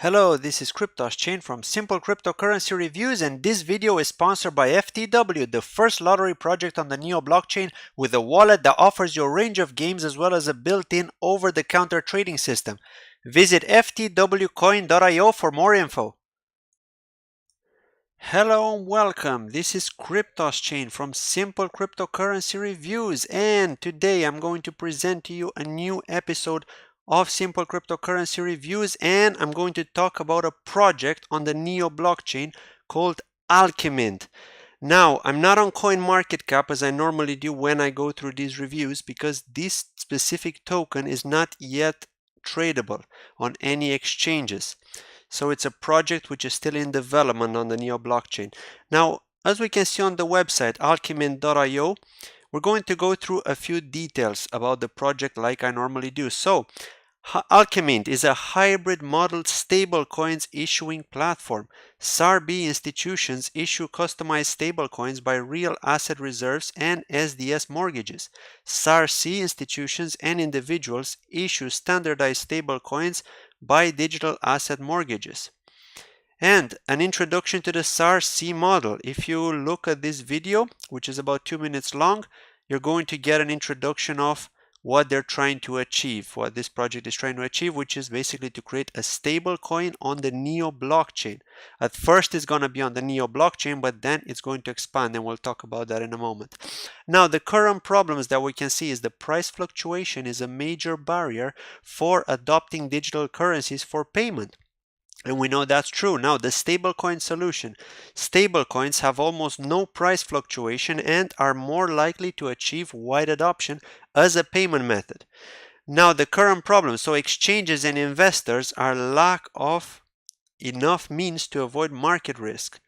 Hello, this is Cryptos Chain from Simple Cryptocurrency Reviews, and this video is sponsored by FTW, the first lottery project on the NEO blockchain with a wallet that offers you a range of games as well as a built-in over-the-counter trading system. Visit ftwcoin.io for more info. Hello and welcome. This is Cryptos Chain from Simple Cryptocurrency Reviews, and today I'm going to present to you a new episode of Simple Cryptocurrency Reviews, and I'm going to talk about a project on the NEO blockchain called Alchemint. Now, I'm not on CoinMarketCap as I normally do when I go through these reviews because this specific token is not yet tradable on any exchanges. So it's a project which is still in development on the NEO blockchain. Now, as we can see on the website alchemint.io, we're going to go through a few details about the project like I normally do. So, Alchemint is a hybrid model stablecoins issuing platform. SARB institutions issue customized stablecoins by real asset reserves and SDS mortgages. SARC institutions and individuals issue standardized stablecoins by digital asset mortgages. And an introduction to the SARC model. If you look at this video, which is about 2 minutes long, you're going to get an introduction of what they're trying to achieve, what this project is trying to achieve, which is basically to create a stable coin on the NEO blockchain. At first it's going to be on the NEO blockchain, but then it's going to expand, and we'll talk about that in a moment. Now, the current problems that we can see is the price fluctuation is a major barrier for adopting digital currencies for payment. And we know that's true. Now, the stablecoin solution. Stablecoins have almost no price fluctuation and are more likely to achieve wide adoption as a payment method. Now, the current problem. So, exchanges and investors are lack of enough means to avoid market risk.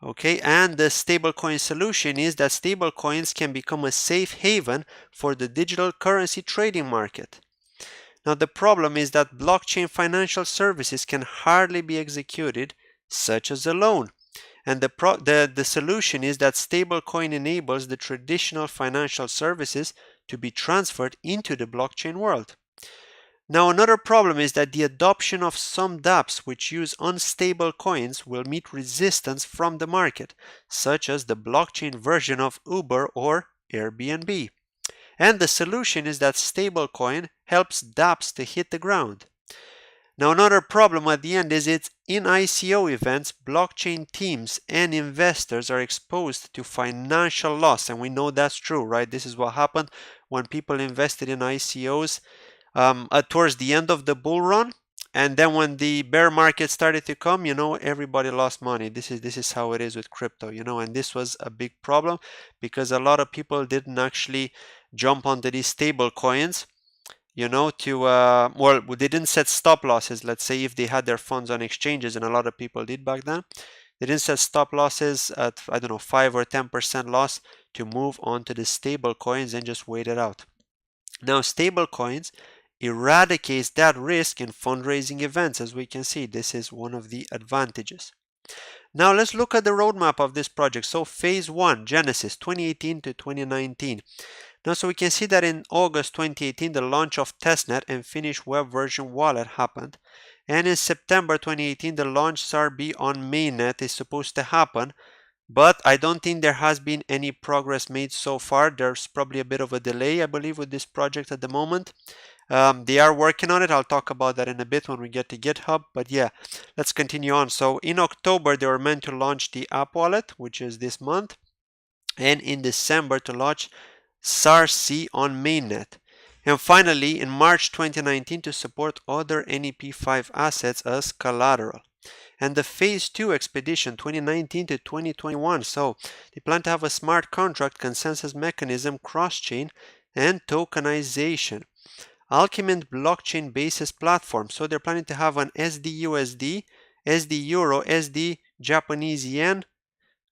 Okay, and the stablecoin solution is that stablecoins can become a safe haven for the digital currency trading market. Now, the problem is that blockchain financial services can hardly be executed, such as a loan. And the solution is that stablecoin enables the traditional financial services to be transferred into the blockchain world. Now, another problem is that the adoption of some dApps which use unstable coins will meet resistance from the market, such as the blockchain version of Uber or Airbnb. And the solution is that stablecoin helps dApps to hit the ground. Now, another problem at the end is it's in ICO events, blockchain teams and investors are exposed to financial loss. And we know that's true, right? This is what happened when people invested in ICOs towards the end of the bull run. And then when the bear market started to come, everybody lost money. This is how it is with crypto, and this was a big problem because a lot of people didn't actually jump onto these stable coins, well, they didn't set stop losses. Let's say if they had their funds on exchanges, and a lot of people did back then, they didn't set stop losses at, 5 or 10% loss to move on to the stable coins and just wait it out. Now, stable coins eradicates that risk in fundraising events. As we can see, this is one of the advantages. Now let's look at the roadmap of this project. So phase 1, Genesis, 2018 to 2019. Now, so we can see that in August 2018, the launch of testnet and finished web version wallet happened. And in September 2018, the launch SARB on mainnet is supposed to happen. But I don't think there has been any progress made so far. There's probably a bit of a delay, I believe, with this project at the moment. They are working on it. I'll talk about that in a bit when we get to GitHub. But yeah, let's continue on. So in October, they were meant to launch the app wallet, which is this month. And in December to launch SARC on mainnet. And finally, in March 2019, to support other NEP5 assets as collateral. And the phase 2 expedition 2019 to 2021. So they plan to have a smart contract, consensus mechanism, cross-chain, and tokenization. Alchemint blockchain basis platform. So they're planning to have an SDUSD, SD Euro, SD Japanese Yen,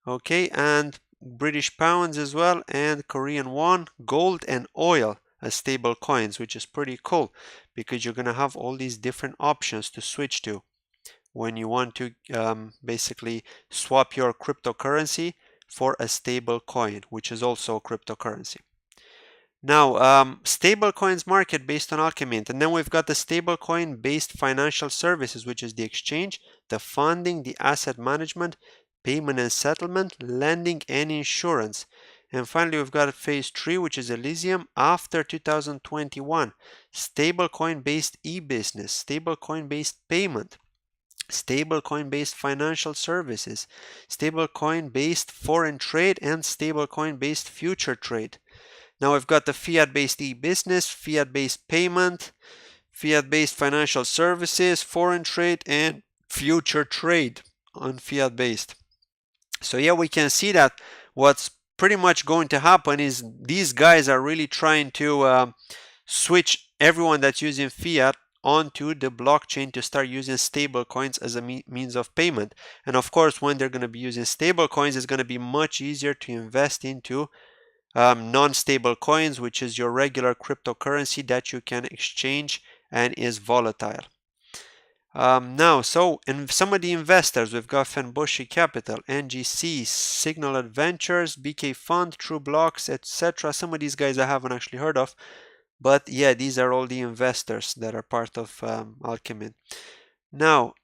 okay, and British pounds as well, and Korean won, gold, and oil as stable coins, which is pretty cool because you're going to have all these different options to switch to when you want to basically swap your cryptocurrency for a stable coin, which is also a cryptocurrency. Now, stablecoins market based on Alchemint, and then we've got the stablecoin based financial services, which is the exchange, the funding, the asset management, payment and settlement, lending, and insurance. And finally, we've got phase 3, which is Elysium after 2021, stablecoin based e-business, stablecoin based payment, stablecoin based financial services, stablecoin based foreign trade, and stablecoin based future trade. Now we've got the fiat-based e-business, fiat-based payment, fiat-based financial services, foreign trade, and future trade on fiat-based. So yeah, we can see that what's pretty much going to happen is these guys are really trying to switch everyone that's using fiat onto the blockchain to start using stable coins as a means of payment. And of course, when they're going to be using stable coins, it's going to be much easier to invest into non-stable coins, which is your regular cryptocurrency that you can exchange and is volatile. Now, so in some of the investors, we've got Fenbushi Capital, NGC, Signal Adventures, BK Fund, True Blocks, etc. Some of these guys I haven't actually heard of, but yeah, these are all the investors that are part of Alchemint. Now,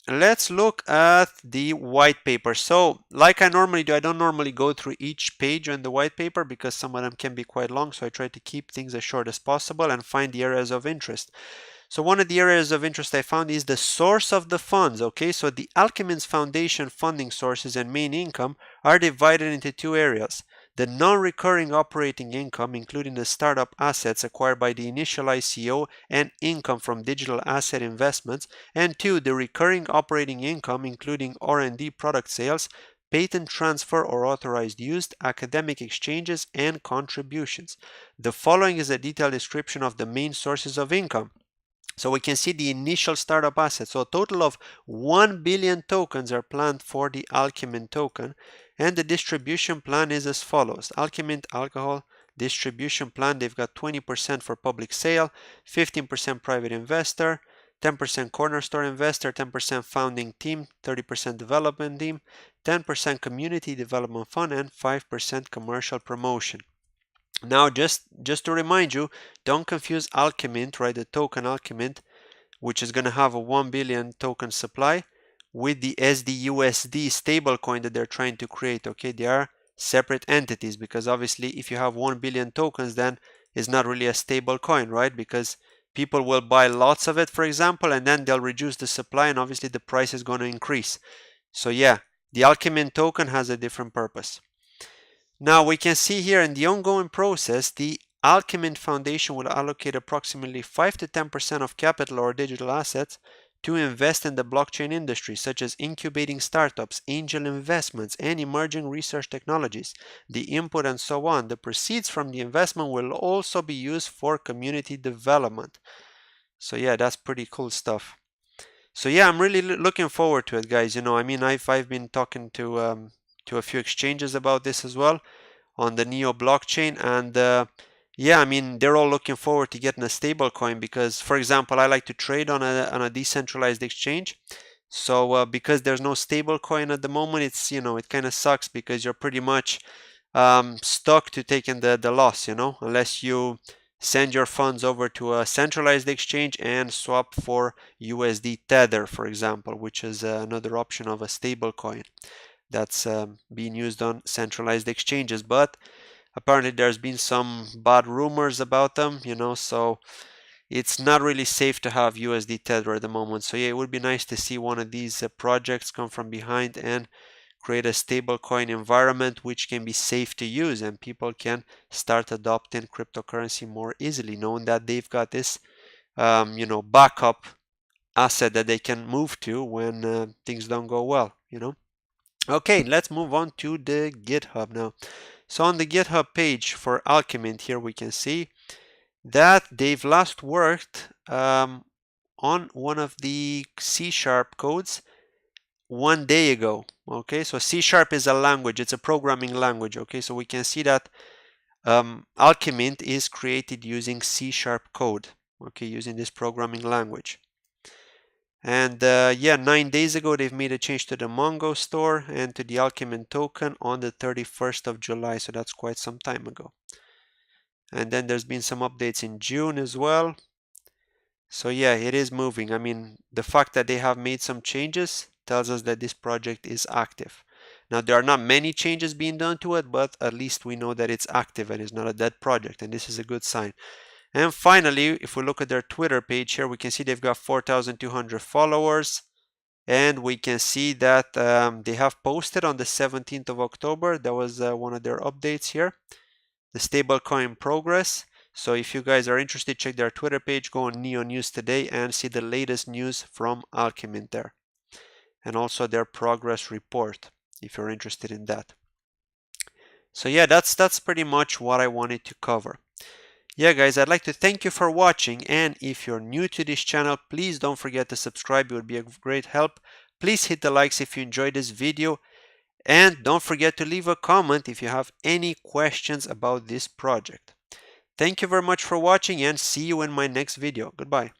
let's look at the white paper. So, like I normally do, I don't normally go through each page on the white paper because some of them can be quite long, so I try to keep things as short as possible and find the areas of interest. So one of the areas of interest I found is the source of the funds. Okay, so the Alchemint's foundation funding sources and main income are divided into two areas. The non-recurring operating income, including the startup assets acquired by the initial ICO and income from digital asset investments, and two, the recurring operating income, including R&D product sales, patent transfer or authorized use, academic exchanges, and contributions. The following is a detailed description of the main sources of income. So we can see the initial startup assets. So a total of 1 billion tokens are planned for the Alchemint token. And the distribution plan is as follows. Alchemint alcohol distribution plan, they've got 20% for public sale, 15% private investor, 10% corner store investor, 10% founding team, 30% development team, 10% community development fund, and 5% commercial promotion. Now, just to remind you, don't confuse Alchemint, right? The token Alchemint, which is going to have a 1 billion token supply, with the SDUSD stablecoin that they're trying to create. Okay, they are separate entities because obviously, if you have 1 billion tokens, then it's not really a stable coin, right? Because people will buy lots of it, for example, and then they'll reduce the supply, and obviously the price is going to increase. So yeah, the Alchemint token has a different purpose. Now we can see here in the ongoing process, the Alchemint Foundation will allocate approximately 5 to 10% of capital or digital assets to invest in the blockchain industry, such as incubating startups, angel investments, and emerging research technologies. The input and so on. The proceeds from the investment will also be used for community development. So yeah, that's pretty cool stuff. So yeah, I'm really looking forward to it, guys. You know, I mean, I've been talking to a few exchanges about this as well on the NEO blockchain, and yeah, I mean, they're all looking forward to getting a stable coin because, for example, I like to trade on a decentralized exchange. So because there's no stable coin at the moment, it's, you know, it kind of sucks because you're pretty much stuck to taking the loss, you know, unless you send your funds over to a centralized exchange and swap for USD Tether, for example, which is another option of a stable coin that's being used on centralized exchanges. But apparently there's been some bad rumors about them, you know, so it's not really safe to have USD Tether at the moment. So yeah, it would be nice to see one of these projects come from behind and create a stablecoin environment which can be safe to use and people can start adopting cryptocurrency more easily, knowing that they've got this you know, backup asset that they can move to when things don't go well, you know. Okay, let's move on to the GitHub now. So on the GitHub page for Alchemint, here we can see that they've last worked on one of the C# codes 1 day ago. Okay, so C# is a language, it's a programming language. Okay, so we can see that Alchemint is created using C# code. Okay, using this programming language. And yeah, 9 days ago, they've made a change to the Mongo store and to the Alchemint token on the 31st of July. So that's quite some time ago. And then there's been some updates in June as well. So yeah, it is moving. I mean, the fact that they have made some changes tells us that this project is active. Now, there are not many changes being done to it, but at least we know that it's active and it's not a dead project, and this is a good sign. And finally, if we look at their Twitter page here, we can see they've got 4,200 followers. And we can see that they have posted on the 17th of October. That was one of their updates here, the stablecoin progress. So if you guys are interested, check their Twitter page, go on NEO News today and see the latest news from Alchemint there. And also their progress report, if you're interested in that. So yeah, that's pretty much what I wanted to cover. Yeah guys, I'd like to thank you for watching, and if you're new to this channel, please don't forget to subscribe. It would be a great help. Please hit the likes if you enjoyed this video, and don't forget to leave a comment if you have any questions about this project. Thank you very much for watching, and see you in my next video. Goodbye.